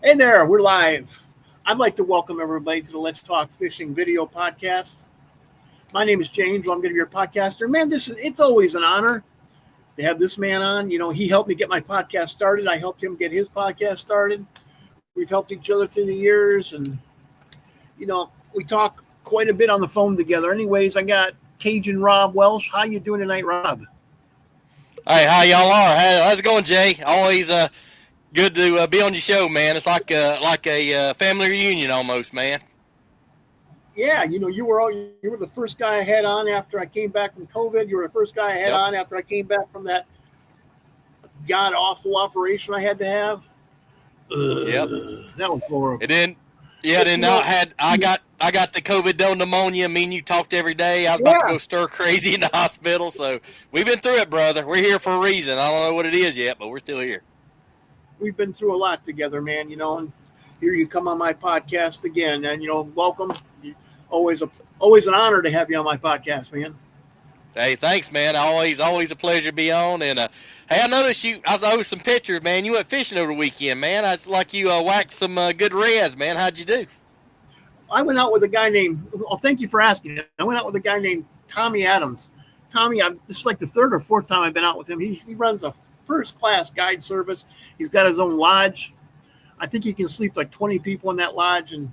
Hey there, we're live. I'd like to welcome everybody to the Let's Talk Fishing video podcast. My name is James. I'm going to be your podcaster. Man, it's always an honor to have this man on. You know, he helped me get my podcast started. I helped him get his podcast started. We've helped each other through the years, and we talk quite a bit on the phone together. Anyways, I got Cajun Rob Welsh. How you doing tonight, Rob? Hey, how y'all are? How's it going, Jay? Always good to be on your show, man. It's like a family reunion almost, man. Yeah, you were the first guy I had on after I came back from COVID. You were the first guy I had on after I came back from that god awful operation I had to have. That was horrible. And then, I got the COVID pneumonia. Me and you talked every day. I was about to go stir crazy in the hospital. So we've been through it, brother. We're here for a reason. I don't know what it is yet, but we're still here. We've been through a lot together, man. And here you come on my podcast again, and welcome. Always an honor to have you on my podcast, man. Hey, thanks, man. Always a pleasure to be on. And hey, I noticed I saw some pictures, man. You went fishing over the weekend, man. It's like you whacked some good reds, man. How'd you do? I went out with a guy named. Oh, thank you for asking. I went out with a guy named Tommy Adams. Tommy, this is like the third or fourth time I've been out with him. He runs a first-class guide service. He's got his own lodge. I think he can sleep like 20 people in that lodge, and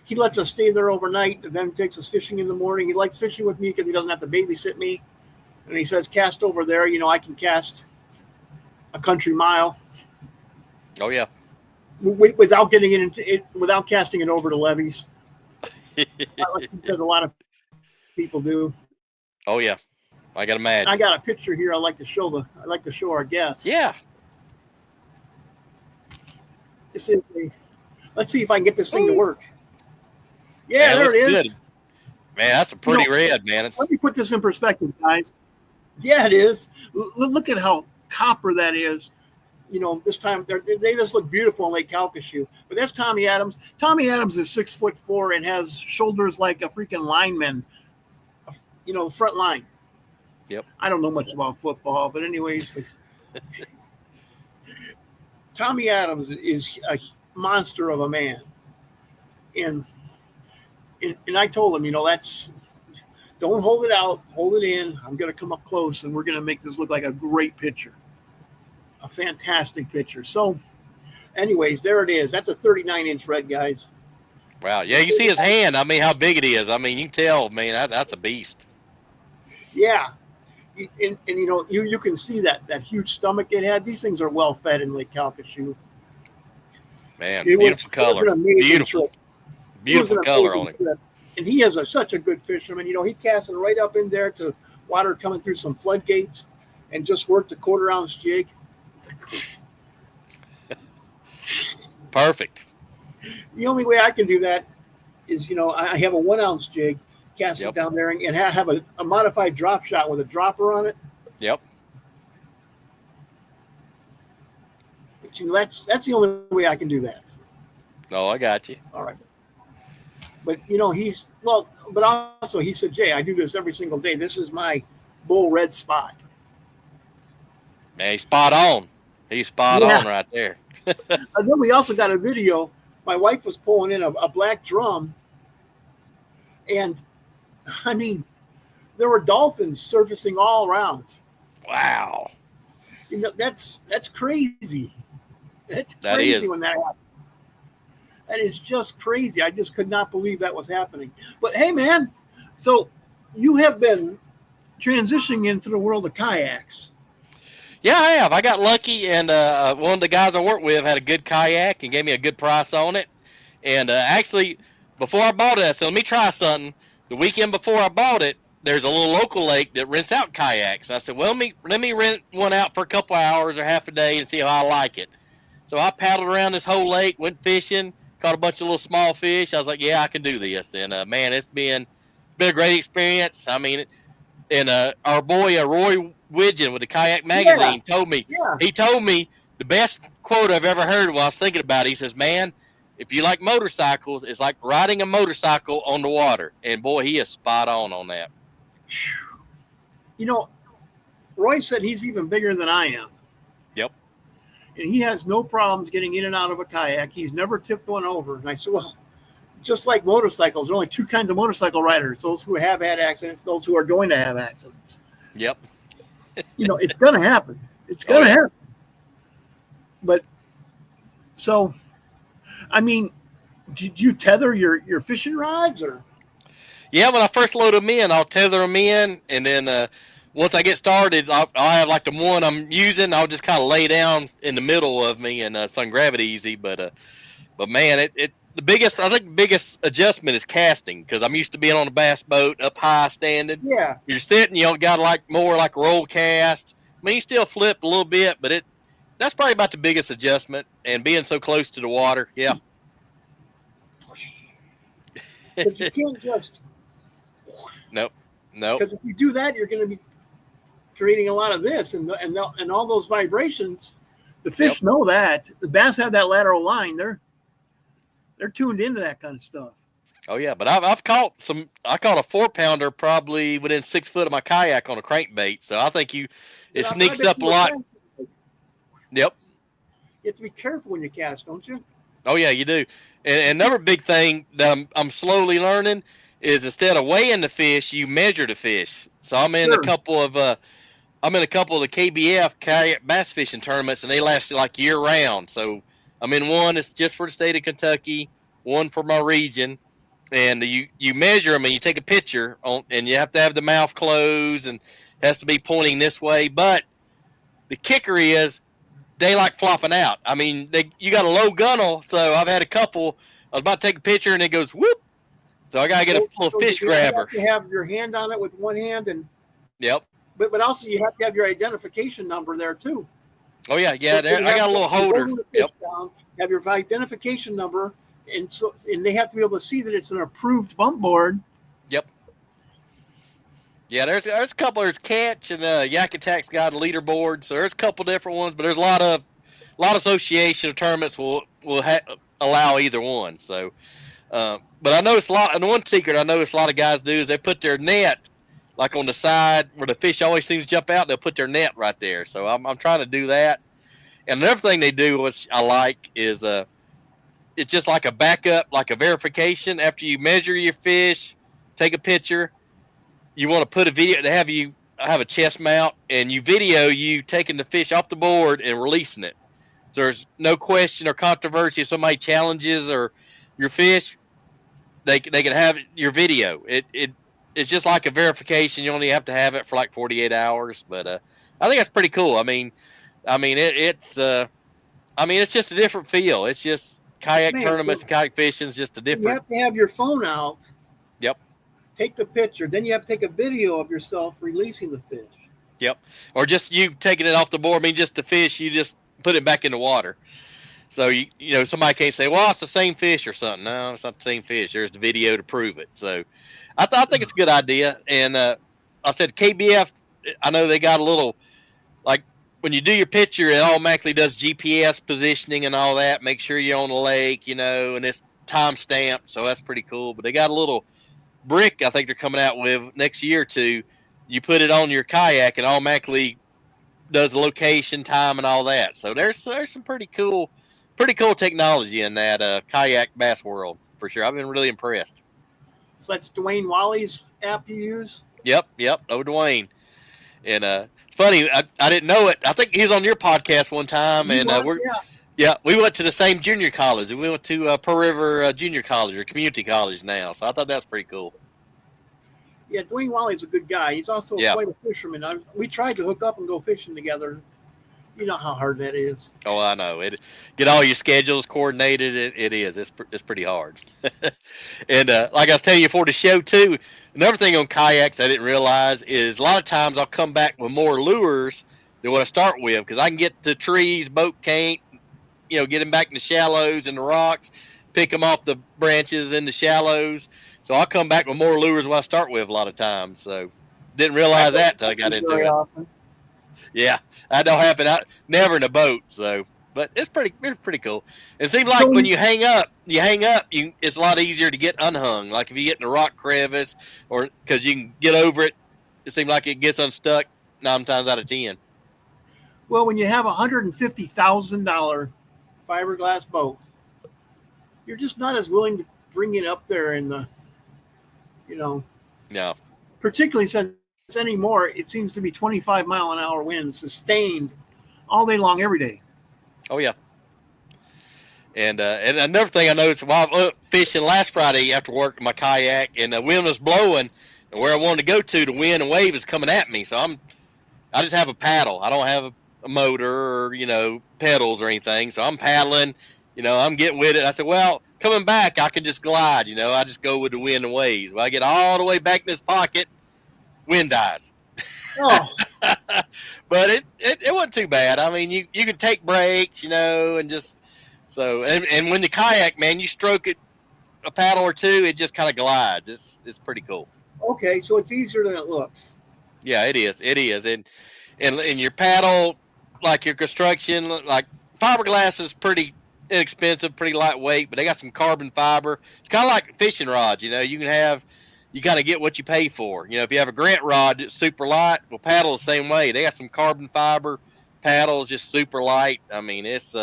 he lets us stay there overnight, and then takes us fishing in the morning. He likes fishing with me because he doesn't have to babysit me. And he says, cast over there. I can cast a country mile. Oh, yeah. Without getting into it, without casting it over the levees. Like he says a lot of people do. Oh, yeah. I got imagine. I got a picture here I'd like to show our guests. Yeah. Let's see if I can get this thing to work. Yeah, there it is. Good. Man, that's a pretty red, man. Let me put this in perspective, guys. Yeah, it is. Look at how copper that is. This time they just look beautiful in Lake Calcasieu. But that's Tommy Adams. Tommy Adams is 6'4" and has shoulders like a freaking lineman. The front line. Yep. I don't know much about football, but anyways, Tommy Adams is a monster of a man. And I told him, don't hold it out, hold it in. I'm going to come up close, and we're going to make this look like a great picture, a fantastic picture. So, anyways, there it is. That's a 39-inch red, guys. Wow. Yeah, you see his hand. I mean, how big it is. I mean, you can tell, man, that's a beast. Yeah. And you can see that huge stomach it had. These things are well fed in Lake Calcasieu. Man, beautiful color. It was an amazing trip. Beautiful color on it. Trip. And he is such a good fisherman. He casted right up in there to water coming through some floodgates and just worked a 1/4 ounce jig. Perfect. The only way I can do that is, I have a 1 ounce jig, cast it down there, and have a modified drop shot with a dropper on it. Yep. But that's the only way I can do that. No, I got you. All right. But but also he said, Jay, I do this every single day. This is my bull red spot. Man, he's spot on. He's spot on right there. And then we also got a video. My wife was pulling in a black drum, and I mean, there were dolphins surfacing all around. Wow. That's crazy. That's crazy when that happens. That is just crazy. I just could not believe that was happening. But hey, man, so you have been transitioning into the world of kayaks. Yeah, I have. I got lucky, and one of the guys I work with had a good kayak and gave me a good price on it. And actually, before I bought it, I said, let me try something. The weekend before I bought it, there's a little local lake that rents out kayaks. I said, well, let me rent one out for a couple hours or half a day and see how I like it. So I paddled around this whole lake, went fishing, caught a bunch of little small fish. I was like, yeah, I can do this. And, man, it's been a great experience. I mean, and our boy Roy Widgeon with the Kayak Magazine told me the best quote I've ever heard while I was thinking about it. He says, man, if you like motorcycles, it's like riding a motorcycle on the water. And, boy, he is spot on that. Roy said he's even bigger than I am. Yep. and he has no problems getting in and out of a kayak. He's never tipped one over. And I said, well, just like motorcycles, there are only two kinds of motorcycle riders: those who have had accidents, those who are going to have accidents. Yep. It's going to happen. It's going to happen. But so, I mean, did you tether your fishing rods or? Yeah, when I first load them in, I'll tether them in, and then once I get started, I'll have like the one I'm using. I'll just kind of lay down in the middle of me, and so I can grab it easy. But man, I think the biggest adjustment is casting, because I'm used to being on a bass boat up high standing. Yeah. You're sitting, you got like more like roll cast. I mean, you still flip a little bit, but that's probably about the biggest adjustment, and being so close to the water. Yeah. But you can't just. Nope. Because if you do that, you're going to be creating a lot of this and all those vibrations. The fish know that. The bass have that lateral line. They're tuned into that kind of stuff. Oh yeah, but I've caught I caught a 4-pounder probably within 6 foot of my kayak on a crankbait. So I think it sneaks up a lot. Yep. You have to be careful when you cast, don't you? Oh yeah, you do. And another big thing that I'm slowly learning is, instead of weighing the fish, you measure the fish. So I'm in a couple of the KBF kayak bass fishing tournaments, and they last like year round. So I'm in one that's just for the state of Kentucky, one for my region, and you measure them and you take a picture and you have to have the mouth closed and it has to be pointing this way. But the kicker is they like flopping out. I mean, you got a low gunnel, so I've had a couple. I was about to take a picture and it goes whoop. So I gotta get a full fish grabber. You have your hand on it with one hand, and yep. But also you have to have your identification number there too. Oh yeah. I got a little holder. Yep. Down, have your identification number, and they have to be able to see that it's an approved bump board. Yep. Yeah, there's a couple. There's Catch and Yak Attack's got a leaderboard, so there's a couple different ones. But there's a lot of association of tournaments will allow either one. So. But I noticed and one secret I noticed a lot of guys do is they put their net like on the side where the fish always seems to jump out. They'll put their net right there. So I'm trying to do that. And another thing they do, which I like, is it's just like a backup, like a verification. After you measure your fish, take a picture, you want to put a video. They have a chest mount, and you video you taking the fish off the board and releasing it. So there's no question or controversy if somebody challenges or your fish. They can have your video. It's just like a verification. You only have to have it for like 48 hours. But I think that's pretty cool. I mean, it's just a different feel. It's just kayak tournaments, kayak fishing is just a different. You have to have your phone out. Yep. Take the picture. Then you have to take a video of yourself releasing the fish. Yep. Or just you taking it off the board. I mean, just the fish. You just put it back in the water. So, somebody can't say, well, it's the same fish or something. No, it's not the same fish. There's the video to prove it. So I think it's a good idea. And I said KBF, I know they got a little, like, when you do your picture, it automatically does GPS positioning and all that. Make sure you're on the lake, and it's time stamped. So that's pretty cool. But they got a little brick I think they're coming out with next year or two. You put it on your kayak and automatically does the location, time, and all that. So there's some pretty cool technology in that kayak bass world for sure. I've been really impressed. So that's Dwayne Wally's app you use? Yep. Oh, Dwayne. And it's funny, I didn't know it. I think he was on your podcast one time, we went to the same junior college. We went to Pearl River Junior College or community college now. So I thought that's pretty cool. Yeah, Dwayne Wally's a good guy. He's also quite a fisherman. We tried to hook up and go fishing together. You know how hard that is. Oh, I know. Get all your schedules coordinated. It is. It's pretty hard. And like I was telling you before the show too, another thing on kayaks I didn't realize is a lot of times I'll come back with more lures than what I start with, because I can get to trees, boat can't, get them back in the shallows and the rocks, pick them off the branches in the shallows. So I'll come back with more lures than what I start with a lot of times. So didn't realize that till I got into it. Often. Yeah. That don't happen never in a boat. So, but it's pretty cool. It seems like when you hang up, it's a lot easier to get unhung. Like if you get in a rock crevice, or because you can get over it, it seems like it gets unstuck 9 times out of 10. Well, when you have $150,000 fiberglass boat, you're just not as willing to bring it up there in the, you know, No. particularly since anymore it seems to be 25-mile-an-hour winds sustained all day long every day. Oh yeah. And another thing I noticed while I was fishing last Friday after work in my kayak, and the wind was blowing, and where I wanted to go to, the wind and wave is coming at me. So I just have a paddle. I don't have a motor or pedals or anything. So I'm paddling. I'm getting with it. I said, well, coming back, I can just glide. I just go with the wind and waves. Well, I get all the way back in this pocket, wind dies. Oh, But it wasn't too bad. I mean, you can take breaks, and just so and when the kayak, man, you stroke it a paddle or two, it just kind of glides. It's pretty cool. okay, so it's easier than it looks. Yeah, it is. It is. And your paddle, like your construction, like fiberglass is pretty inexpensive, pretty lightweight, but they got some carbon fiber. It's kind of like fishing rods. You kind of get what you pay for. If you have a Grant rod that's super light, well, paddle the same way. They got some carbon fiber paddles, just super light. I mean, it's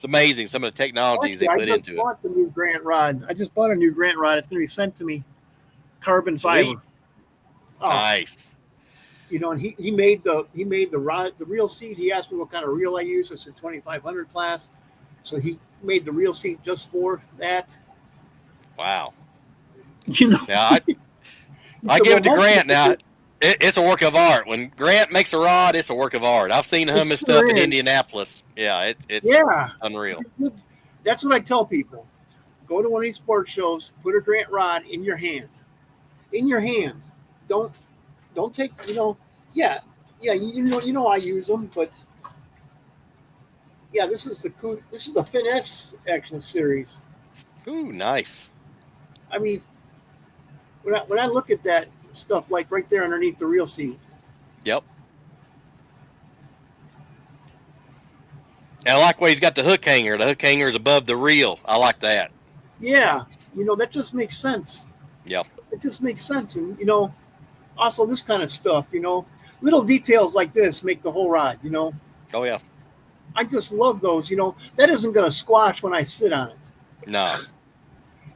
amazing some of the technologies they put into it. I just bought the new Grant rod. I just bought a new Grant rod. It's going to be sent to me, carbon fiber. Oh. Nice. And he made the rod, the reel seat. He asked me what kind of reel I use. I said 2500 class. So he made the reel seat just for that. Wow. Yeah, I give it to Grant now. It's a work of art. When Grant makes a rod, it's a work of art. I've seen him and stuff in Indianapolis. Yeah, it's unreal. That's what I tell people. Go to one of these sports shows, put a Grant rod in your hand. In your hand. Don't take, I use them, but yeah, this is the Finesse Action Series. Ooh, nice. I mean, when I look at that stuff, like right there underneath the reel seat. Yep. And I like where he's got the hook hanger. The hook hanger is above the reel. I like that. Yeah, that just makes sense. Yep. It just makes sense, and also this kind of stuff. Little details like this make the whole ride. Oh yeah. I just love those. That isn't going to squash when I sit on it. No.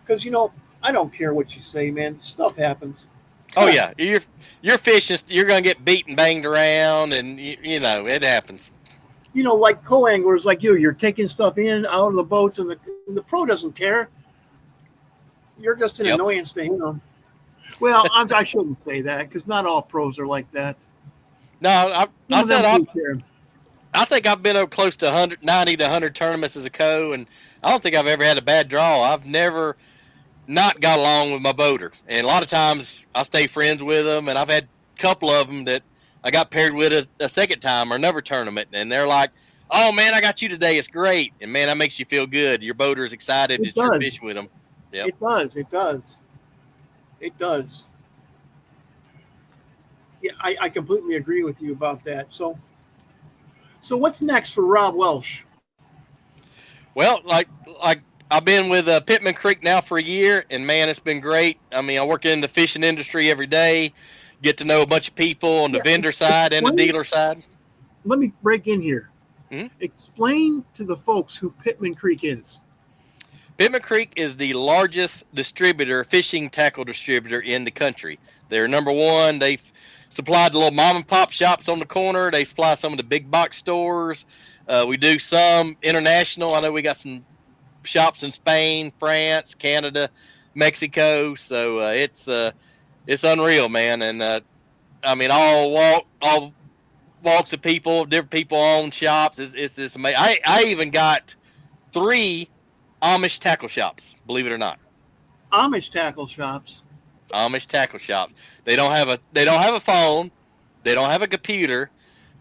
Because I don't care what you say, man. Stuff happens. Oh yeah, you're fishing. You're gonna get beat and banged around, and it happens. Like co-anglers like you're taking stuff in out of the boats, and the pro doesn't care. You're just an annoyance to him. Well, I shouldn't say that because not all pros are like that. No, I think I've been up close to 190 to 100 tournaments as a co, and I don't think I've ever had a bad draw. I've never not got along with my boater, and a lot of times I stay friends with them, and I've had a couple of them that I got paired with a second time or another tournament, and they're like, "Oh man, I got you today. It's great," and man, that makes you feel good. Your boater's excited that you're fishing with them. Yep. It does. Yeah, I completely agree with you about that. So what's next for Rob Welsh? Well, like I've been with Pittman Creek now for a year, and man, it's been great. I mean, I work in the fishing industry every day, get to know a bunch of people on the vendor side and the dealer side. Let me break in here. Mm-hmm. Explain to the folks who Pittman Creek is. Pittman Creek is the largest fishing tackle distributor in the country. They're number one. They've supplied the little mom and pop shops on the corner. They supply some of the big box stores. We do some international. I know we got some shops in Spain, France, Canada, Mexico. So it's unreal, man. And I mean, all walks of people, different people own shops. It's amazing. I even got 3 Amish tackle shops, believe it or not. Amish tackle shops. They don't have a phone. They don't have a computer.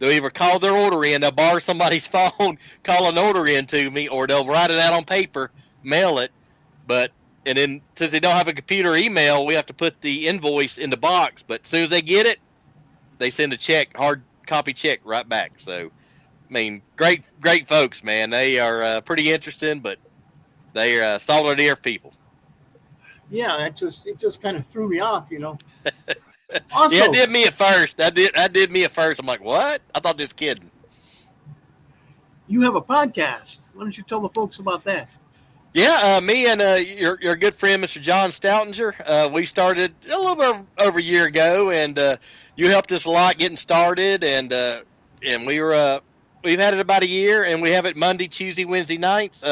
They'll either call their order in, they'll borrow somebody's phone, call an order in to me, or they'll write it out on paper, mail it. And then since they don't have a computer or email, we have to put the invoice in the box. But as soon as they get it, they send a check, hard copy check right back. So, I mean, great folks, man. They are pretty interesting, but they are solid air people. Yeah, it just kind of threw me off, Also, yeah, it did me at first. That did me at first. I'm like, what? I thought this kidding. you have a podcast. Why don't you tell the folks about that? Yeah, me and your good friend, Mr. John Stoutinger, we started a little bit over a year ago, and you helped us a lot getting started, and we've had it about a year, and we have it Monday, Tuesday, Wednesday nights.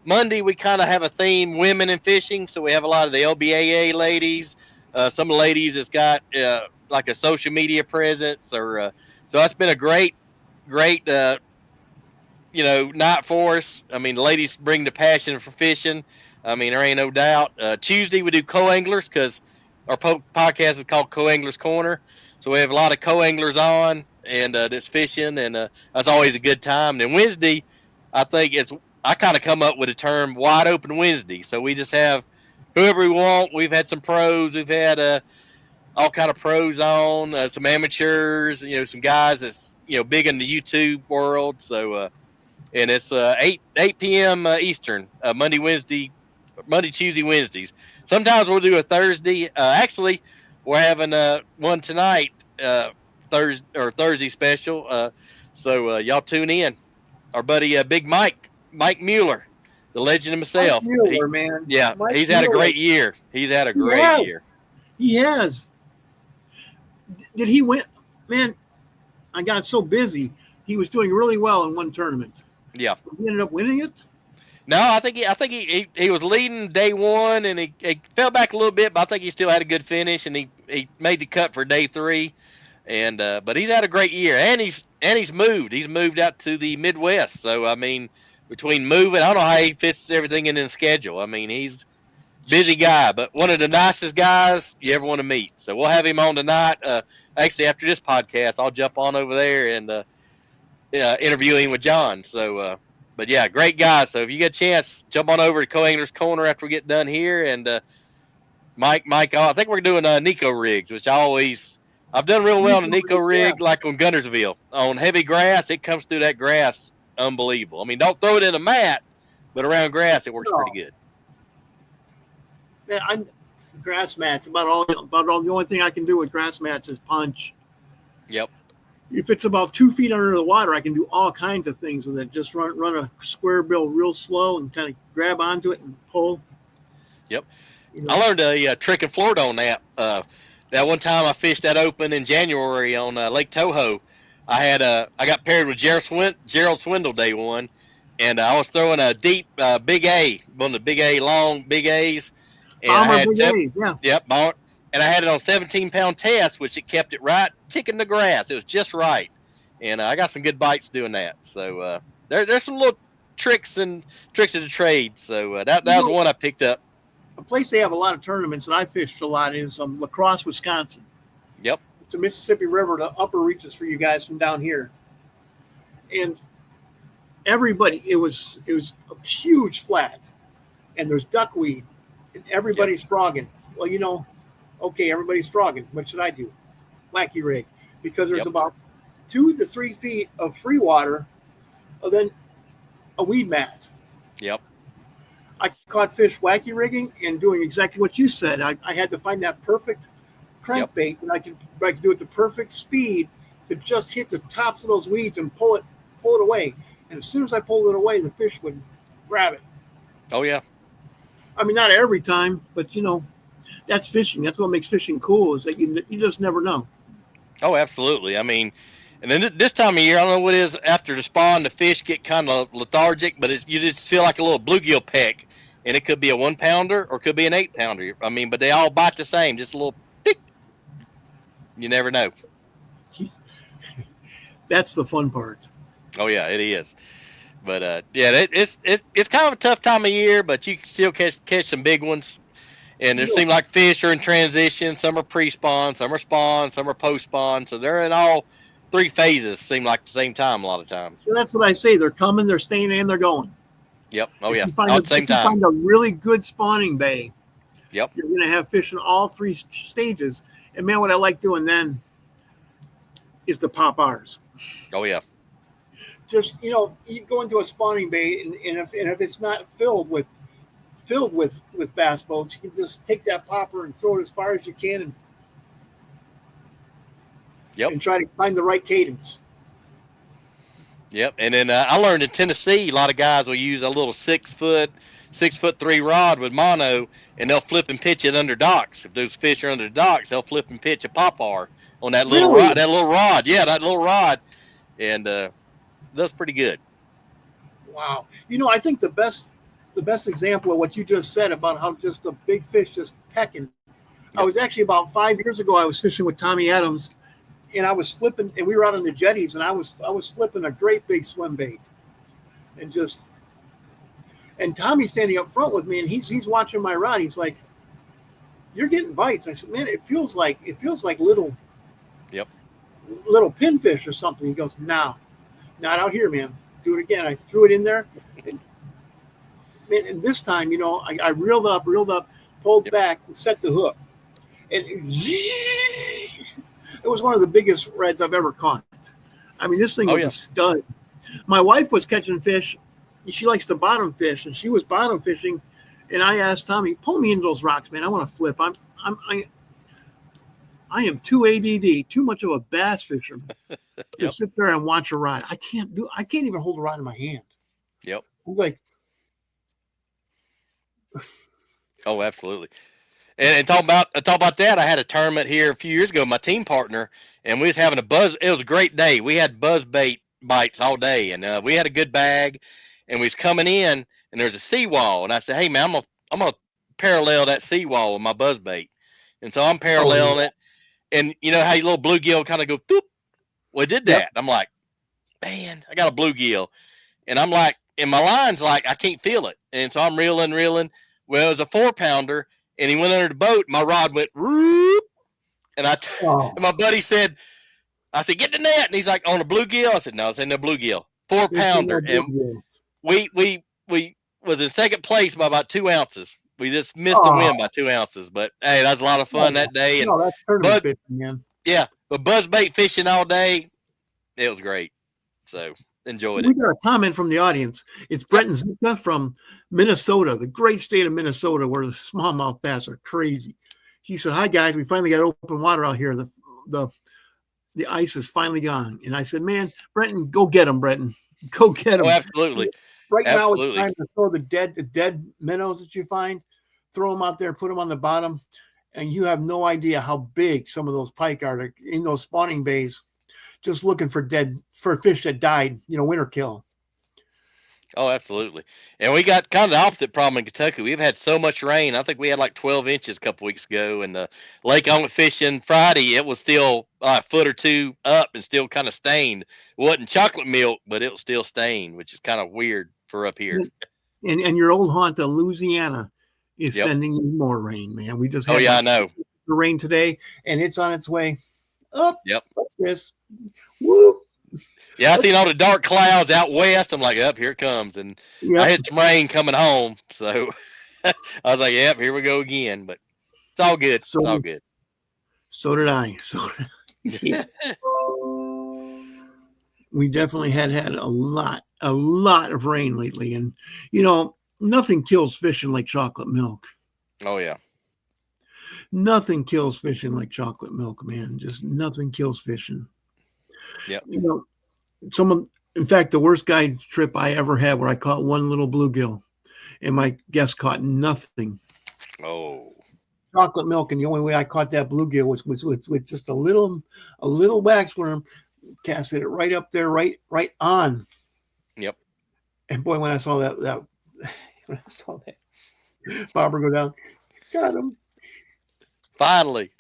Monday we kind of have a theme, women in fishing, so we have a lot of the LBAA ladies, some of the ladies that's got like a social media presence, or so that's been a great night for us. I mean, the ladies bring the passion for fishing. I mean, there ain't no doubt. Tuesday we do co-anglers because our podcast is called Co-Anglers Corner. So we have a lot of co-anglers on and that's fishing, and that's always a good time. And then Wednesday, I think I kind of come up with a term, wide open Wednesday. So we just have whoever we want. We've had some pros. We've had all kind of pros on, some amateurs, some guys that's big in the YouTube world. So and it's 8 p.m. Eastern, Monday, Tuesday, Wednesdays. Sometimes we'll do a Thursday. Actually, we're having one tonight, Thursday special. So y'all tune in. Our buddy Big Mike Mueller, the legend himself. Mike Mueller, man. Yeah, Mike he's had a Mueller. great year. He's had a He great has. year. He has. Did he win? Man, I got so busy. He was doing really well in one tournament. Yeah. He ended up winning it. No, I think he was leading day one, and he fell back a little bit, but I think he still had a good finish, and he made the cut for day three, and but he's had a great year, and he's moved out to the Midwest. So I mean, between moving, I don't know how he fits everything in his schedule. I mean, he's a busy guy, but one of the nicest guys you ever want to meet. So we'll have him on tonight. Actually, after this podcast, I'll jump on over there and interview him with John. So. But yeah, great guy. So if you get a chance, jump on over to Co-Anglers Corner after we get done here. And Mike, I think we're doing Nico rigs, which I've done real well on a Nico rig, yeah. like on Gunnersville. On heavy grass, it comes through that grass unbelievable. I mean, don't throw it in a mat, but around grass, it works pretty good. Yeah, grass mats, about all the only thing I can do with grass mats is punch. Yep. If it's about 2 feet under the water, I can do all kinds of things with it. Just run a square bill real slow and kind of grab onto it and pull. Yep. I learned a trick in Florida on that. That one time I fished that open in January on Lake Toho. I got paired with Gerald Swindle day one, and I was throwing a deep Big A, one of the Big A long Big A's. And I had Big A's, yeah. Yep, and I had it on 17-pound test, which it kept it right ticking the grass. It was just right, and I got some good bites doing that. So there's some little tricks of the trade. So that was one I picked up. A place they have a lot of tournaments that I fished a lot is La Crosse, Wisconsin. Yep. It's a Mississippi River, the upper reaches for you guys from down here. And everybody, it was a huge flat, and there's duckweed, and everybody's frogging. Well, okay, everybody's frogging. What should I do? Wacky rig. Because there's about 2 to 3 feet of free water, and then a weed mat. Yep. I caught fish wacky rigging and doing exactly what you said. I had to find that perfect crankbait, and I could do it the perfect speed to just hit the tops of those weeds and pull it away. And as soon as I pulled it away, the fish would grab it. Oh yeah. I mean, not every time, but that's fishing. That's what makes fishing cool, is that you just never know. Oh, absolutely. I mean, and then this time of year, I don't know what it is, after the spawn, the fish get kind of lethargic, but you just feel like a little bluegill peck, and it could be a 1-pounder or it could be an 8-pounder. I mean, but they all bite the same, just a little tick. You never know. That's the fun part. Oh yeah, it is. But it's kind of a tough time of year, but you can still catch some big ones. And it seems like fish are in transition. Some are pre-spawn, some are spawn, some are post-spawn. So they're in all 3 phases, seem like the same time a lot of times. So that's what I say. They're coming, they're staying, and they're going. Yep. Oh, yeah. All at the same time. If you find a really good spawning bay, yep, you're going to have fish in all 3 stages. And, man, what I like doing then is the pop R's. Oh, yeah. Just, you go into a spawning bay, and if it's not filled with bass boats, you can just take that popper and throw it as far as you can and try to find the right cadence. Yep. And then I learned in Tennessee, a lot of guys will use a little 6'3" rod with mono, and they'll flip and pitch it under docks. If those fish are under the docks, they'll flip and pitch a popar on that little rod. Really? That little rod, yeah, that little rod, and that's pretty good. Wow. I think the best example of what you just said about how just a big fish just pecking. I was actually about 5 years ago. I was fishing with Tommy Adams, and I was flipping, and we were out on the jetties, and I was flipping a great big swim bait, and Tommy's standing up front with me, and he's watching my rod. He's like, "You're getting bites." I said, "Man, it feels like little Yep. little pinfish or something." He goes, "No, not out here, man. Do it again." I threw it in there, and this time, I reeled up, pulled back, and set the hook, and it was one of the biggest reds I've ever caught. I mean, this thing was a stud. My wife was catching fish. She likes to bottom fish, and she was bottom fishing. And I asked Tommy, "Pull me into those rocks, man. I want to flip. I am too ADD, too much of a bass fisherman to sit there and watch a rod. I can't even hold a rod in my hand." Yep. I'm like, oh, absolutely. And talk about that. I had a tournament here a few years ago. My team partner, and we was having a buzz. It was a great day. We had buzz bait bites all day, and we had a good bag. And we was coming in, and there's a seawall, and I said, "Hey man, I'm gonna parallel that seawall with my buzz bait." And so I'm paralleling it, and you know how your little bluegill kind of go, "Doop." Well, it did that. I'm like, man, I got a bluegill, and I'm like, and my line's like, I can't feel it, and so I'm reeling. Well, it was a 4-pounder, and he went under the boat. My rod went, whoop, and and my buddy said, I said, "Get the net," and he's like, "On a bluegill?" I said, "No, it's in the bluegill, 4-pounder," and we was in second place by about 2 ounces. We just missed the win by 2 ounces, but hey, that was a lot of fun that day. And that's tournament fishing, man. Yeah, but buzzbait fishing all day, it was great. So enjoyed it. We got a comment from the audience. It's Brenton Zika from Minnesota, the great state of Minnesota, where the smallmouth bass are crazy. He said, "Hi guys, we finally got open water out here. The ice is finally gone." And I said, "Man, Brenton, go get them, Brenton. Go get them." Oh, absolutely. Right now, it's time to throw the dead minnows that you find. Throw them out there, put them on the bottom, and you have no idea how big some of those pike are in those spawning bays, just looking for fish that died, winter kill. Oh, absolutely. And we got kind of the opposite problem in Kentucky. We've had so much rain. I think we had like 12 inches a couple weeks ago, and the lake I went fishing Friday, it was still a foot or two up and still kind of stained. It wasn't chocolate milk, but it was still stained, which is kind of weird for up here. And your old haunt of Louisiana is sending you more rain, man. We just had I know the rain today, and it's on its way up. Yep. Like this. Woo. Yeah, I seen all the dark clouds out west. I'm like, up here it comes, and I had some rain coming home, so I was like, "Yep, here we go again." But it's all good. It's all good. So did I. We definitely had a lot of rain lately, and nothing kills fishing like chocolate milk. Oh yeah. Nothing kills fishing like chocolate milk, man. Just nothing kills fishing. Yeah. In fact, the worst guide trip I ever had, where I caught one little bluegill, and my guest caught nothing. Oh. Chocolate milk, and the only way I caught that bluegill was with just a little waxworm, casted it right up there, right on. Yep. And boy, when I saw that bobber go down, got him. Finally.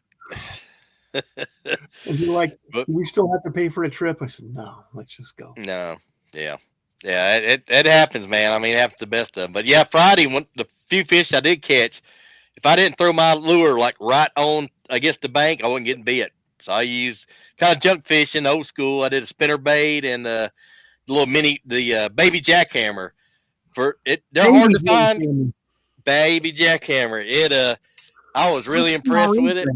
And you're like, "We still have to pay for a trip?" I said, "No, let's just go." No, yeah, it happens, man. I mean, it happens the best of them. But yeah, Friday, the few fish I did catch, if I didn't throw my lure like right on against the bank, I wasn't getting bit. So I used kind of junk fishing, old school. I did a spinner bait and the baby jackhammer. They're hard to find. Baby jackhammer. I was really impressed with it.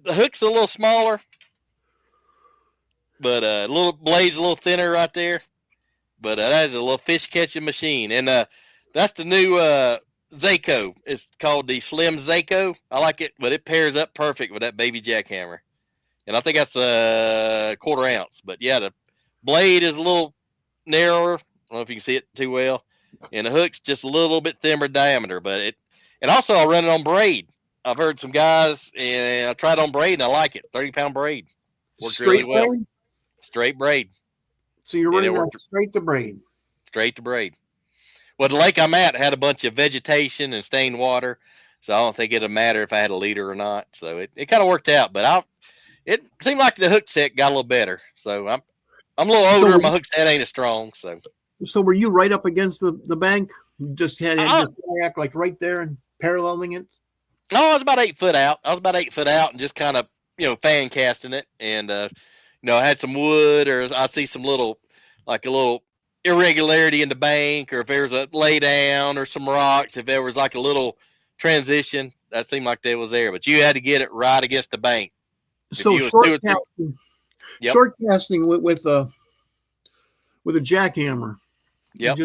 The hook's a little smaller, but blade's a little thinner right there. But that is a little fish catching machine, and that's the new Zaco. It's called the Slim Zaco. I like it, but it pairs up perfect with that baby jackhammer. And I think that's a 1/4 ounce. But yeah, the blade is a little narrower. I don't know if you can see it too well, and the hook's just a little bit thinner diameter. But and also I run it on braid. I've heard some guys, and I tried on braid, and I like it. 30-pound braid works really Straight well. braid? Straight braid. So you're And it running that worked straight to braid. straight to braid. Well, the lake I'm at had a bunch of vegetation and stained water, so I don't think it'd matter if I had a leader or not. So it kind of worked out. But it seemed like the hook set got a little better. So I'm a little older. My hook set ain't as strong. So were you right up against the bank? You just had Uh, your kayak like right there and paralleling it? No, I was about 8 foot out. I was about 8 foot out and just kind of, fan casting it. And, I had some wood, or I see some like a little irregularity in the bank, or if there was a lay down or some rocks, if there was like a little transition, that seemed like they was there. But you had to get it right against the bank. So short casting, yep. short casting with a jackhammer. Yep.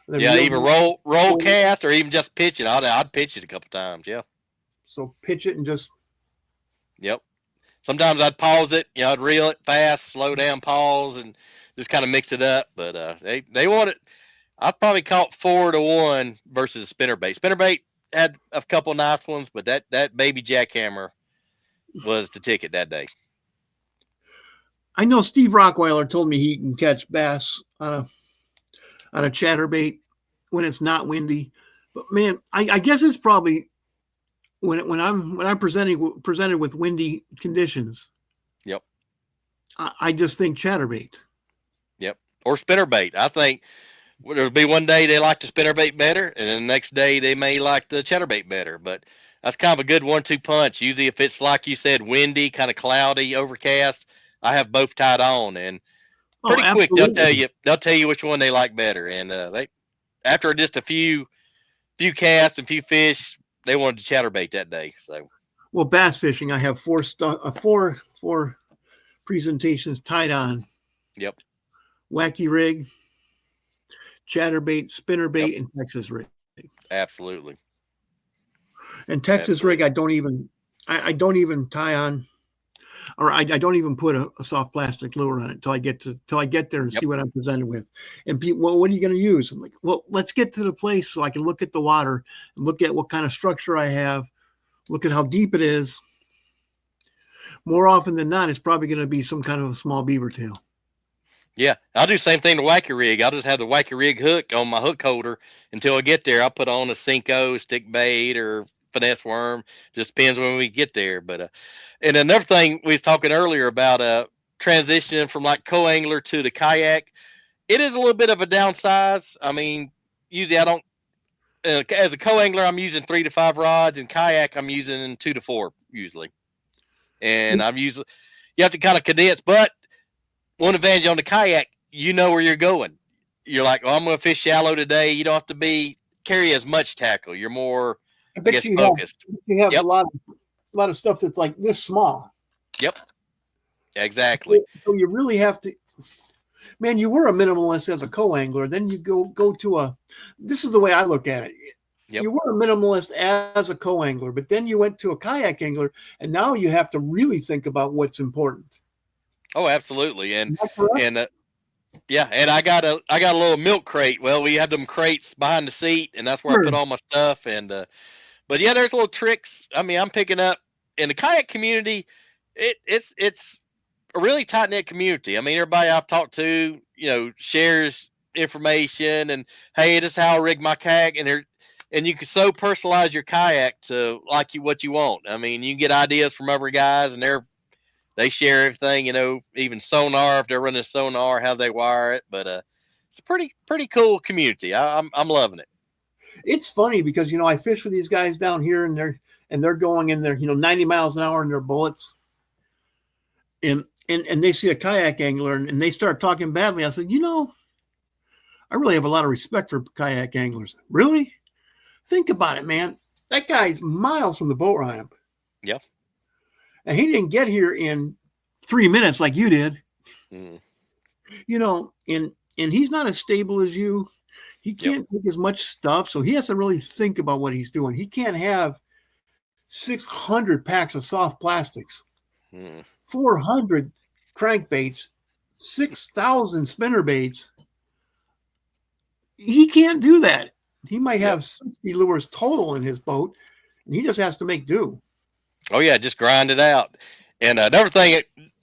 Yeah, even roll cast, or even just pitch it. I'd pitch it a couple times. Yeah. So pitch it and just. Yep. Sometimes I'd pause it. I'd reel it fast, slow down, pause, and just kind of mix it up. But they want it. I probably caught 4-1 versus a spinnerbait. Spinnerbait had a couple nice ones, but that baby jackhammer was the ticket that day. I know Steve Rockweiler told me he can catch bass on a chatterbait when it's not windy. But man, I guess it's probably when I'm presented with windy conditions. Yep. I just think chatterbait. Yep. Or spinnerbait. I think there'll be one day they like the spinnerbait better, and then the next day they may like the chatterbait better. But that's kind of a good 1-2 punch. Usually, if it's like you said, windy, kind of cloudy, overcast, I have both tied on, and pretty quick they'll tell you which one they like better. And they, after just a few casts and few fish, they wanted to chatterbait that day. So, well, bass fishing, I have four presentations tied on. Yep. Wacky rig, chatterbait, spinnerbait, and Texas rig. Absolutely. And Texas rig, I don't even tie on, or I don't even put a soft plastic lure on it till I get there and see what I'm presented with. And people, well, what are you going to use? I'm like, well, let's get to the place so I can look at the water and look at what kind of structure I have, look at how deep it is. More often than not, it's probably going to be some kind of a small beaver tail. Yeah, I'll do the same thing to wacky rig. I'll just have the wacky rig hook on my hook holder until I get there. I'll put on a Cinco, stick bait, or finesse worm. Just depends when we get there. But and another thing we was talking earlier about transitioning from like co-angler to the kayak. It is a little bit of a downsize. I mean, usually I don't. As a co-angler, I'm using 3 to 5 rods, and kayak I'm using 2 to 4 usually. And you have to kind of condense, but one advantage on the kayak, you know where you're going. You're like, I'm going to fish shallow today. You don't have to carry as much tackle. You're more, I guess, focused. You have a lot of stuff that's like this small. Yep. Exactly. So you really have to, man, you were a minimalist as a co-angler. Then you go to this is the way I look at it. Yep. You were a minimalist as a co-angler, but then you went to a kayak angler, and now you have to really think about what's important. Oh, absolutely. And yeah, and I got a little milk crate. Well, we have them crates behind the seat, and that's where I put all my stuff. And but yeah, there's little tricks. I mean, I'm picking up in the kayak community. It's a really tight knit community. I mean, everybody I've talked to, shares information, and hey, this is how I rig my kayak, and you can so personalize your kayak to what you want. I mean, you can get ideas from other guys, and they share everything, even sonar, if they're running sonar, how they wire it. But it's a pretty cool community. I'm loving it. It's funny because I fish with these guys down here, and they're going in there 90 miles an hour in their bullets, and they see a kayak angler and they start talking badly. I said, I really have a lot of respect for kayak anglers. Really? Think about it, man. That guy's miles from the boat ramp. Yeah. And he didn't get here in 3 minutes like you did. And he's not as stable as you. He can't take as much stuff, so he has to really think about what he's doing. He can't have 600 packs of soft plastics, 400 crankbaits, 6,000 spinner baits. He can't do that. He might have 60 lures total in his boat, and he just has to make do. Oh yeah, just grind it out. And another thing,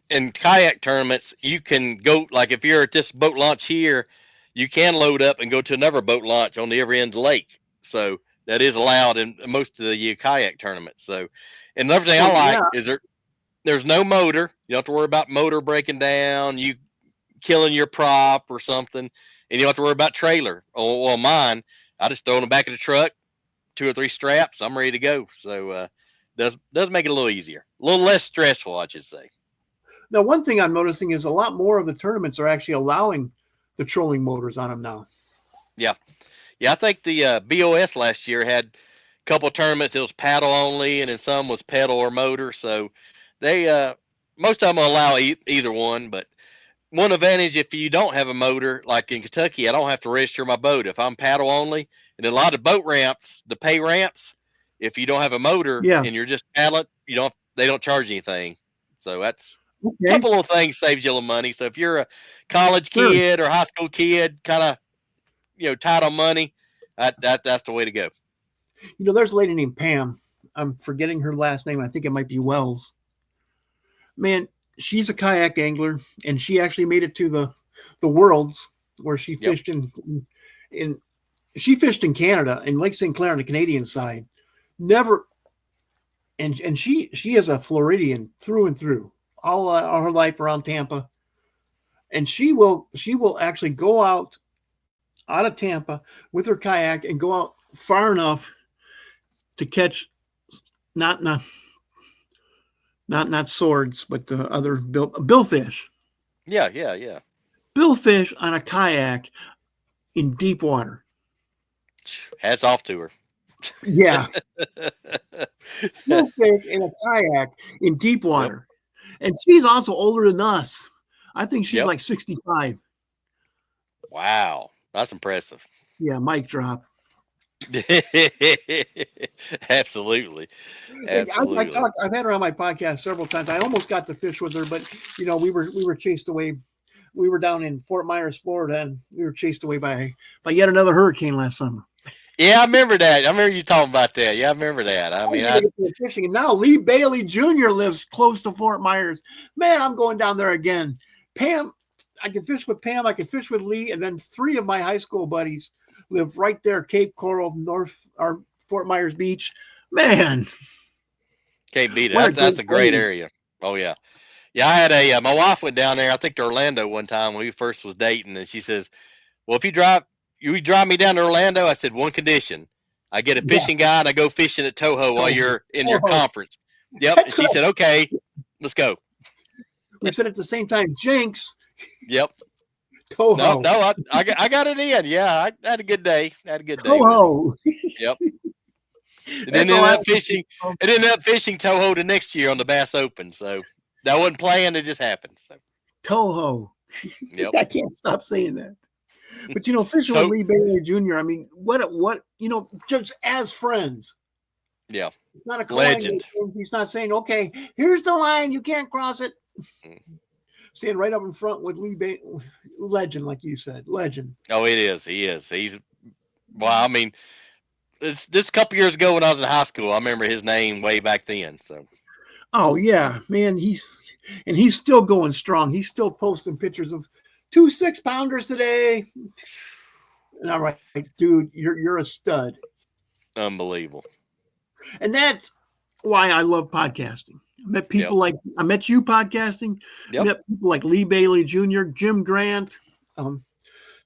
in kayak tournaments, you can go, like if you're at this boat launch here, you can load up and go to another boat launch on the other end of the lake. So that is allowed in most of the kayak tournaments. So, and another thing I like is there's no motor. You don't have to worry about motor breaking down, you killing your prop or something, and you don't have to worry about trailer. Oh, well, mine, I just throw in the back of the truck, 2 or 3 straps, I'm ready to go. So does make it a little easier, a little less stressful, I should say. Now, one thing I'm noticing is a lot more of the tournaments are actually allowing the trolling motors on them now. Yeah. I think the BOS last year had a couple of tournaments. It was paddle only, and then some was pedal or motor. So they most of them allow either one. But one advantage, if you don't have a motor, like in Kentucky, I don't have to register my boat if I'm paddle only. And a lot of boat ramps, the pay ramps, if you don't have a motor and you're just paddling, they don't charge anything. So that's a couple of things, saves you a little money. So if you're a college kid or high school kid, kind of tight on money, that's the way to go. There's a lady named Pam. I'm forgetting her last name. I think it might be Wells. Man, she's a kayak angler, and she actually made it to the Worlds, where she fished in she fished in Canada, in Lake St. Clair on the Canadian side. Never, and she is a Floridian through and through, all her life around Tampa, and she will actually go out of Tampa with her kayak and go out far enough to catch not swords, but the other billfish. Yeah. Billfish on a kayak in deep water. Hats off to her. Yeah. Billfish in a kayak in deep water. Yep. And she's also older than us. I think she's like 65. Wow. That's impressive. Yeah, mic drop. Absolutely. I've had her on my podcast several times. I almost got to fish with her, but we were chased away. We were down in Fort Myers, Florida, and we were chased away by yet another hurricane last summer. Yeah, I remember that. I remember you talking about that. Yeah, I remember that. I mean, fishing, and now Lee Bailey Jr. lives close to Fort Myers. Man, I'm going down there again. Pam, I can fish with Pam. I can fish with Lee, and then 3 of my high school buddies live right there, Cape Coral, Fort Myers Beach. Man, can't beat it. That's a great area. Oh yeah. Yeah, I had my wife went down there, I think to Orlando one time when we first was dating, and she says, well, if you drive me down to Orlando, I said, one condition. I get a fishing guide, I go fishing at Toho while you're in your conference. Yep. And she said, okay, let's go. We said at the same time, Jinx. Yep. Toho. No, I got it in. Yeah, I had a good day. Toho. Yep. And then ended up fishing Toho the next year on the Bass Open. So that wasn't planned; it just happened. So. Toho. Yep. I can't stop saying that. But fishing with Lee Bailey Jr. I mean, what just as friends. Yeah. He's not a legend. He's not saying, okay, here's the line, you can't cross it. Staying right up in front with Lee Bailey, legend, like you said, legend. Oh, it is. He is. He's. Well, I mean. This couple years ago when I was in high school, I remember his name way back then. So, oh yeah, man, he's still going strong. He's still posting pictures of 2 6-pounders today. And I'm like, dude, you're a stud. Unbelievable. And that's why I love podcasting. I met you podcasting. Yep. I met people like Lee Bailey Jr., Jim Grant,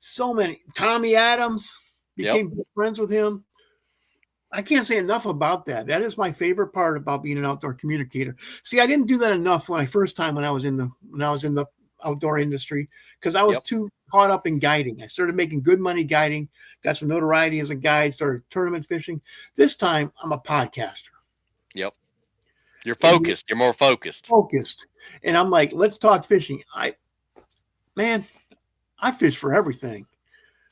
so many. Tommy Adams, became good friends with him. I can't say enough about that. That is my favorite part about being an outdoor communicator. See, I didn't do that enough when I was in the outdoor industry, because I was too caught up in guiding. I started making good money guiding, got some notoriety as a guide, started tournament fishing. This time I'm a podcaster. Yep. You're focused. You're more focused. And I'm like, let's talk fishing. I fish for everything.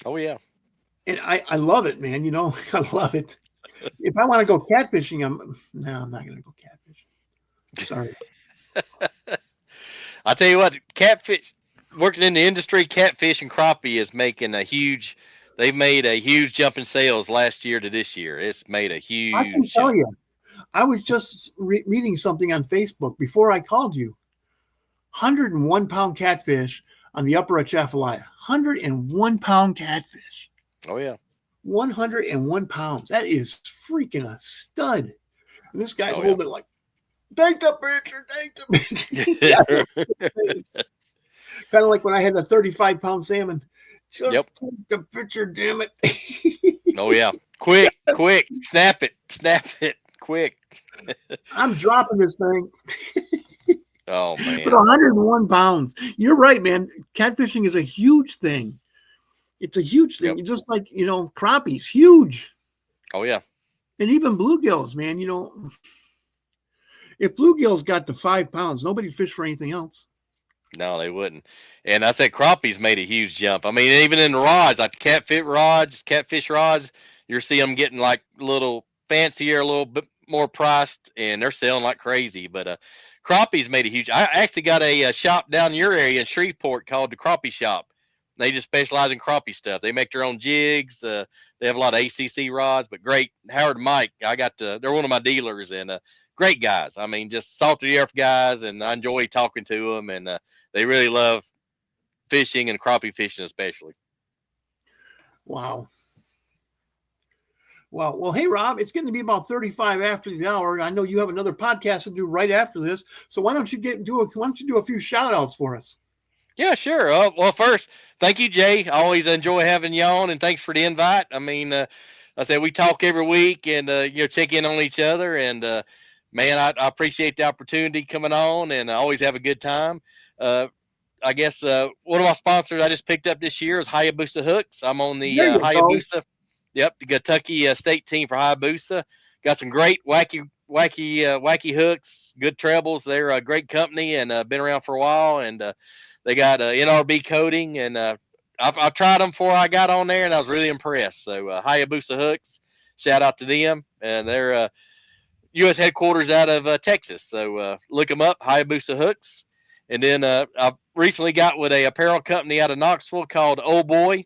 Oh yeah. And I love it, man. I love it. If I want to go catfishing, I'm not going to go catfishing. Sorry. I tell you what, catfish. working in the industry, catfish and crappie is making a huge. They've made a huge jump in sales last year to this year. It's made a I can huge tell jump. you, I was just reading something on Facebook before I called you. 101-pound catfish on the upper Atchafalaya. 101-pound catfish. Oh yeah. 101 pounds. That is freaking a stud. And this guy's Oh yeah. holding it like, take the picture, take the picture. Kind of like when I had the 35-pound salmon. Yep. Just take the picture, damn it. Oh yeah. Quick, quick, snap it, quick. I'm dropping this thing. Oh But man. 101 pounds. You're right, man. Catfishing is a huge thing. It's a huge Yep. thing. Just like, crappies, huge. Oh yeah. And even bluegills, man. If bluegills got to 5 pounds, nobody'd fish for anything else. No, they wouldn't. And I said crappies made a huge jump. I mean, even in the rods, like catfish rods, you see them getting like a little fancier, a little bit more priced, and they're selling like crazy. But crappies made a huge. I actually got a shop down in your area in Shreveport called the Crappie Shop. They just specialize in crappie stuff. They make their own jigs. They have a lot of ACC rods, but great. Howard and Mike, they're one of my dealers, and great guys. I mean, just salt of the earth guys, and I enjoy talking to them, and they really love fishing and crappie fishing, especially. Wow. Well, hey, Rob, it's getting to be about 35 after the hour. I know you have another podcast to do right after this. So why don't you do a few shout outs for us? Yeah, sure. Well, first, thank you, Jay. I always enjoy having you on, and thanks for the invite. I mean, I said we talk every week and check in on each other, and man, I appreciate the opportunity coming on, and I always have a good time. I guess one of my sponsors I just picked up this year is Hayabusa Hooks. I'm on the There you go. Hayabusa, yep, the Kentucky state team for Hayabusa. Got some great wacky hooks, good trebles. They're a great company and been around for a while, and they got NRB coating, and I've tried them before I got on there, and I was really impressed. So Hayabusa Hooks, shout out to them, and they're U.S. headquarters out of Texas. So look them up, Hayabusa Hooks. And then I recently got with a apparel company out of Knoxville called Oh Boy.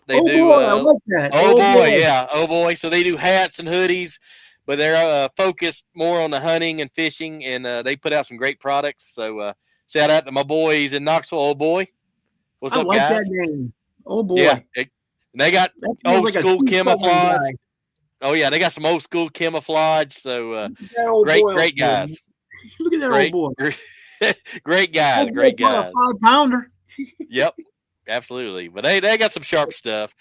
They Oh do boy, I like that. Oh Oh Boy, boy. yeah, Oh Boy. So they do hats and hoodies, but they're focused more on the hunting and fishing, and they put out some great products. So shout out to my boys in Knoxville, Oh Boy. What's I up, like that guys? name. Oh Yeah, boy. and they got That feels old like a school true Southern camouflage. guy. Oh yeah, they got some old school camouflage. So Look at that old great, boy over great there. guys. Look at that old Great, boy. great guys. Old boy Great bought a guys. 5-pounder. Yep, absolutely. But they got some sharp stuff.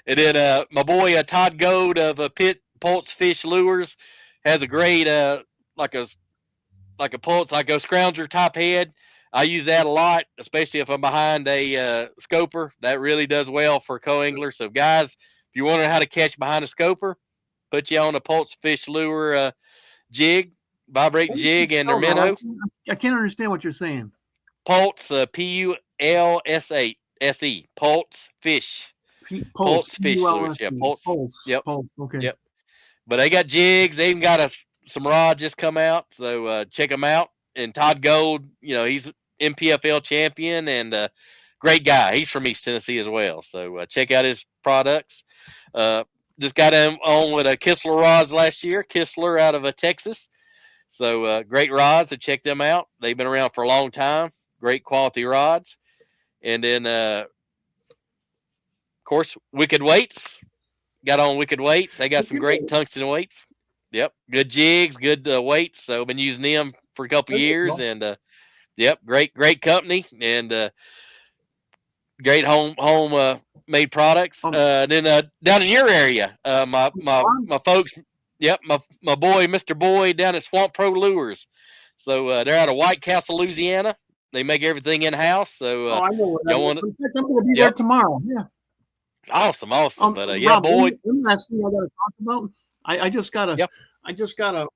And then my boy Todd Gold of Pit Pulse Fish Lures has a great like a Pulse, like a scrounger top head. I use that a lot, especially if I'm behind a scoper. That really does well for co-angler. So guys, if you're wondering how to catch behind a scoper, put you on a Pulse Fish Lure jig, vibrating What does it jig, and their spell now? minnow. I can't understand what you're saying. Pulse, Pulse Pulse Fish. Pulse. Pulse Fish Lures. Yeah, Pulse. Pulse. Pulse. Yep. Pulse. Okay. Yep. But they got jigs. They even got some rods just come out. So check them out. And Todd Gold, he's MPFL champion and great guy. He's from East Tennessee as well. So check out his products. Just got him on with a Kistler rods last year. Kistler out of Texas. So great rods. So check them out. They've been around for a long time. Great quality rods. And then, of course, Wicked Weights. Got on Wicked Weights. They got some great tungsten weights. Yep, good jigs, good weights. So I've been using them for a couple years, and yep, great company and great home made products. Then down in your area, my folks, yep, my boy Mr. Boy down at Swamp Pro Lures. So they're out of White Castle, Louisiana. They make everything in house. So I know where that is. In fact, I'm going to be Yep. there tomorrow. Yeah. Awesome. But yeah, Rob, boy. One last thing I got to talk about. I just got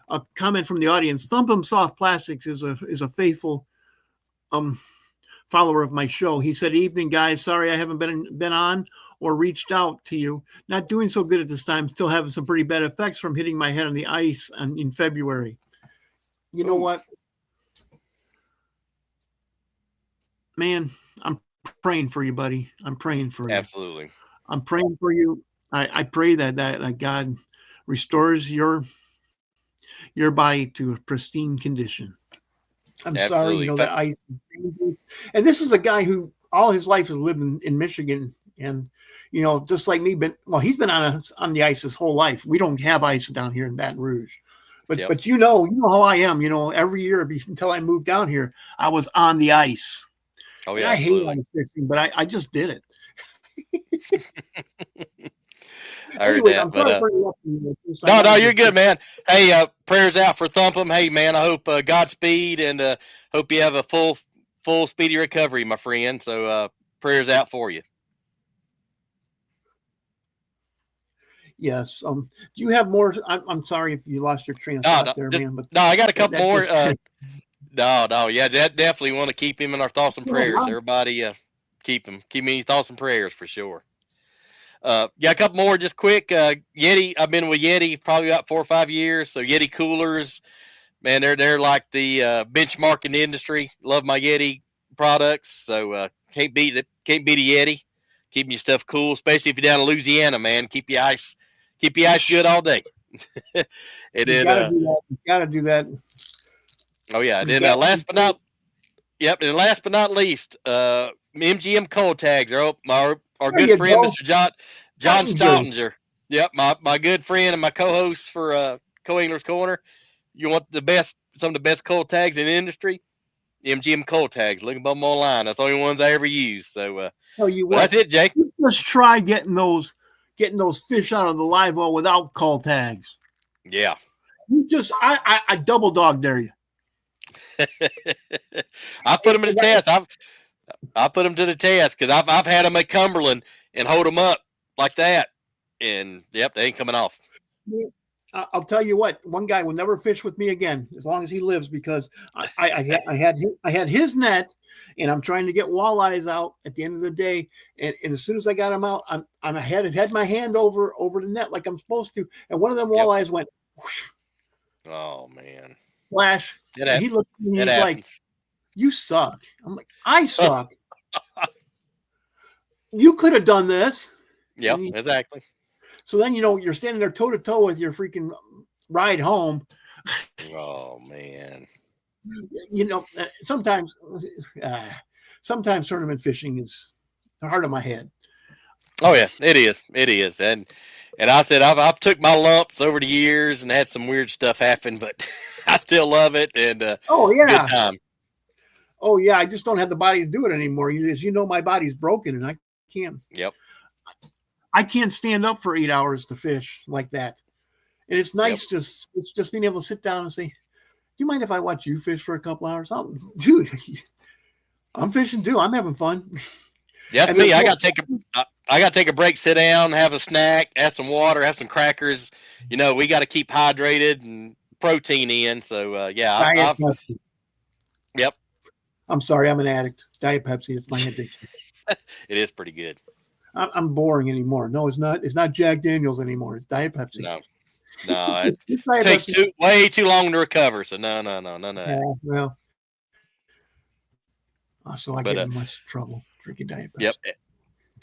a comment from the audience. Thump 'em Soft Plastics is a faithful follower of my show. He said, "Evening, guys. Sorry I haven't been on or reached out to you. Not doing so good at this time. Still having some pretty bad effects from hitting my head on the ice in February. You know what? man, I'm praying for you, buddy. I'm praying for you. Absolutely. I'm praying for you. I pray that God restores your body to a pristine condition. I'm sorry, Absolutely. that ice. And this is a guy who all his life has lived in Michigan, and just like me. He's been on the ice his whole life. We don't have ice down here in Baton Rouge, but Yep. but you know how I am. Every year until I moved down here, I was on the ice. Oh And yeah, I hate absolutely. ice fishing, but I just did it. I heard Anyways, that, I'm sorry but for interrupting you. I no, gotta you're get good, man. Hey, prayers out for Thumpum. Hey, man, I hope Godspeed and hope you have a full speedy recovery, my friend. So prayers out for you. Yes. Do you have more? I'm sorry if you lost your train of No, thought there, man, but I got a couple that more. just kind of. No, yeah, definitely want to keep him in our thoughts and prayers. Well, Everybody, keep him in your thoughts and prayers for sure. Yeah, a couple more, just quick. Yeti, I've been with Yeti probably about 4 or 5 years. So Yeti coolers, man, they're like the benchmark in the industry. Love my Yeti products, so can't beat it. Can't beat a Yeti. Keeping your stuff cool, especially if you're down in Louisiana, man. Keep your ice good all day. And you then, gotta do that. You gotta do that. oh yeah, You then gotta do that. and last but not least, MGM cold tags are our There good you friend, go. Mr. John Pottinger. Stottinger. Yep, my good friend and my co-host for Co-Angler's Corner. You want some of the best cold tags in the industry? MGM cold tags. Look them online. That's the only ones I ever use. So, Tell you but that's what, it, Jay. you just try getting those fish out of the live well without call tags. Yeah. You just I double dog dare you. I put them to the test. I put them to the test because I've had them at Cumberland and hold them up like that, and yep, they ain't coming off. I'll tell you what. One guy will never fish with me again as long as he lives because I had his net, and I'm trying to get walleyes out at the end of the day. And as soon as I got them out, I had my hand over the net like I'm supposed to, and one of them Yep. walleyes went whoosh, Oh man, splash, and he looked at me and he's like, "You suck." I'm like, "I suck." You could have done this. Yep, exactly. So then you're standing there toe to toe with your freaking ride home. Oh man. Sometimes tournament fishing is the heart of my head. Oh yeah, it is, and I said I've took my lumps over the years and had some weird stuff happen, but I still love it and Oh good yeah. time. Oh yeah. I just don't have the body to do it anymore. As my body's broken, and can't. Yep. I can't stand up for 8 hours to fish like that. And it's nice it's just being able to sit down and say, "Do you mind if I watch you fish for a couple hours?" Dude, I'm fishing too. I'm having fun. That's me. I got to take a break, sit down, have a snack, have some water, have some crackers. We got to keep hydrated and protein in. So Diet Pepsi. Yep. I'm sorry, I'm an addict. Diet Pepsi is my addiction. It is pretty good. I'm boring anymore. No, it's not. It's not Jack Daniels anymore. It's Diet Pepsi. No, it takes way too long to recover. So no. Yeah, well, so I get in much trouble drinking Diet Pepsi. Yep.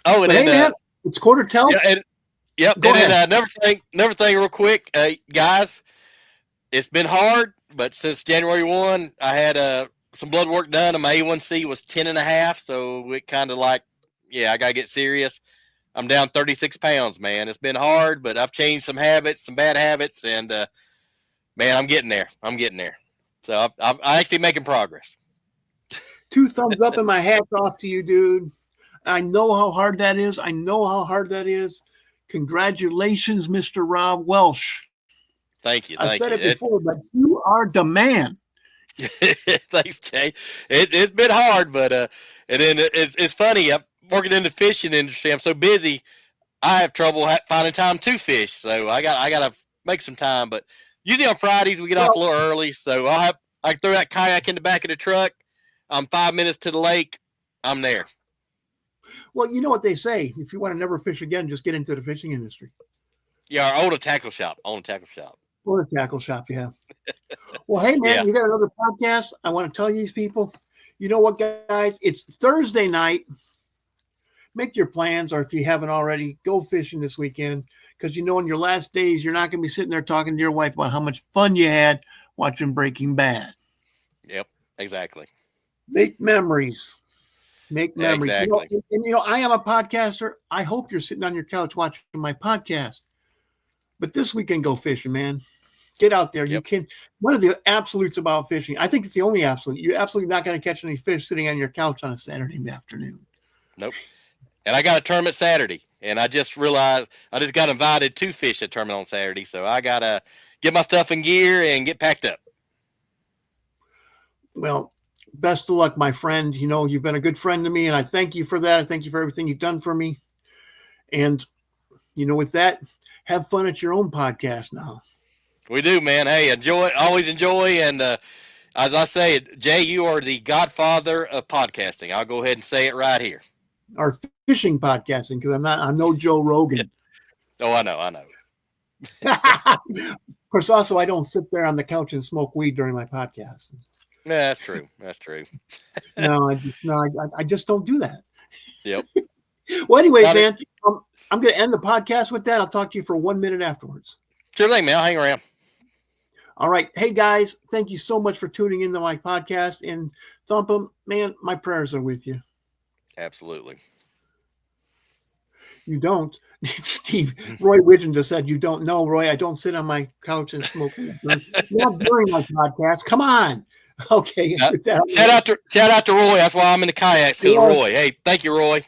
Oh, and then man, it's quarter till. Yeah, Go ahead. Another thing, real quick, guys. It's been hard, but since January 1, I had some blood work done, and my A1C was 10.5. So it kind of like, I gotta get serious. I'm down 36 pounds, man. It's been hard, but I've changed some bad habits, and man, I'm getting there. So I'm actually making progress. 2 thumbs up and my hat's off to you, dude. I know how hard that is. Congratulations, Mr. Rob Welsh. Thank you. I've said it before, but you are the man. Thanks, Jay. It's been hard, but and then it's funny. I'm working in the fishing industry. I'm so busy, I have trouble finding time to fish. So I got to make some time. But usually on Fridays we get off a little early, so I can throw that kayak in the back of the truck. I'm 5 minutes to the lake. I'm there. Well, you know what they say. If you want to never fish again, just get into the fishing industry. Yeah, I own a tackle shop. Or a tackle shop, yeah. Well, hey, man, you got another podcast. I want to tell these people, You know what, guys? It's Thursday night. Make your plans, or if you haven't already, go fishing this weekend, because in your last days, you're not going to be sitting there talking to your wife about how much fun you had watching Breaking Bad. Yep, exactly. Make memories. Make memories. Exactly. I am a podcaster. I hope you're sitting on your couch watching my podcast. But this weekend, go fishing, man. Get out there. Yep. You can. One of the absolutes about fishing, I think it's the only absolute. You're absolutely not going to catch any fish sitting on your couch on a Saturday afternoon. Nope. And I got a tournament Saturday, and I just realized I just got invited to fish a tournament on Saturday, so I got to get my stuff in gear and get packed up. Well, best of luck, my friend. You've been a good friend to me, and I thank you for that. I thank you for everything you've done for me. And, with that, have fun at your own podcast now. We do, man. Hey, enjoy, always enjoy. And as I say, Jay, you are the godfather of podcasting. I'll go ahead and say it right here. Or fishing podcasting, because I'm no Joe Rogan. Oh, I know. Of course, also, I don't sit there on the couch and smoke weed during my podcast. Yeah, that's true. No, I just don't do that. Yep. Well, anyways, man, I'm going to end the podcast with that. I'll talk to you for 1 minute afterwards. Sure thing, man. I'll hang around. All right. Hey, guys, thank you so much for tuning into my podcast. And Thumpum, man, my prayers are with you. Absolutely. You don't. Steve, Roy Widgeon just said, you don't know, Roy. I don't sit on my couch and smoke weed. Not during my podcast. Come on. Okay. Shout out to Roy. That's why I'm in the kayaks, because of Roy. Hey, thank you, Roy.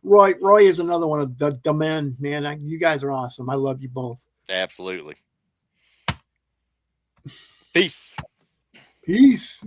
Roy is another one of the men, man. You guys are awesome. I love you both. Absolutely. Peace. Peace.